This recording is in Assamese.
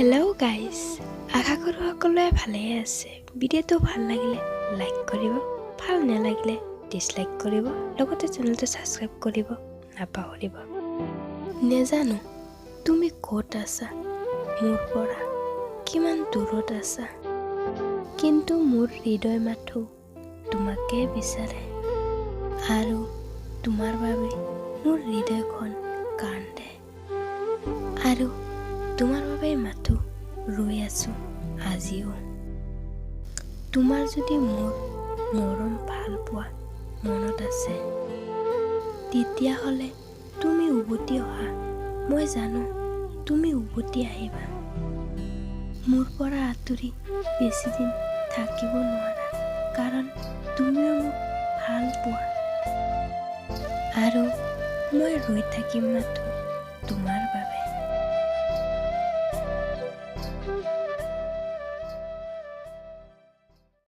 হেল্ল' গাইজ, আশা কৰোঁ সকলোৱে ভালেই আছে। ভিডিঅ'টো ভাল লাগিলে লাইক কৰিব, ভাল নালাগিলে ডিছলাইক কৰিব, লগতে চেনেলটো ছাবস্ক্ৰাইব কৰিব নাপাহৰিব। নেজানো তুমি ক'ত আছা, মোৰ পৰা কিমান দূৰত আছা, কিন্তু মোৰ হৃদয় মাথো তোমাকে বিচাৰে আৰু তোমাৰ বাবে মোৰ হৃদয়খন কান্দে আৰু তোমাৰ বাবে মাথো ৰৈ আছোঁ আজিও। তোমাৰ যদি মোৰ মৰম ভাল পোৱা মনত আছে, তেতিয়াহ'লে তুমি উভতি অহা। মই জানো তুমি উভতি আহিবা। মোৰ পৰা আঁতৰি বেছিদিন থাকিব নোৱাৰা, কাৰণ তুমিও মোক ভাল পোৱা আৰু মই ৰৈ থাকিম মাথো তোমাৰ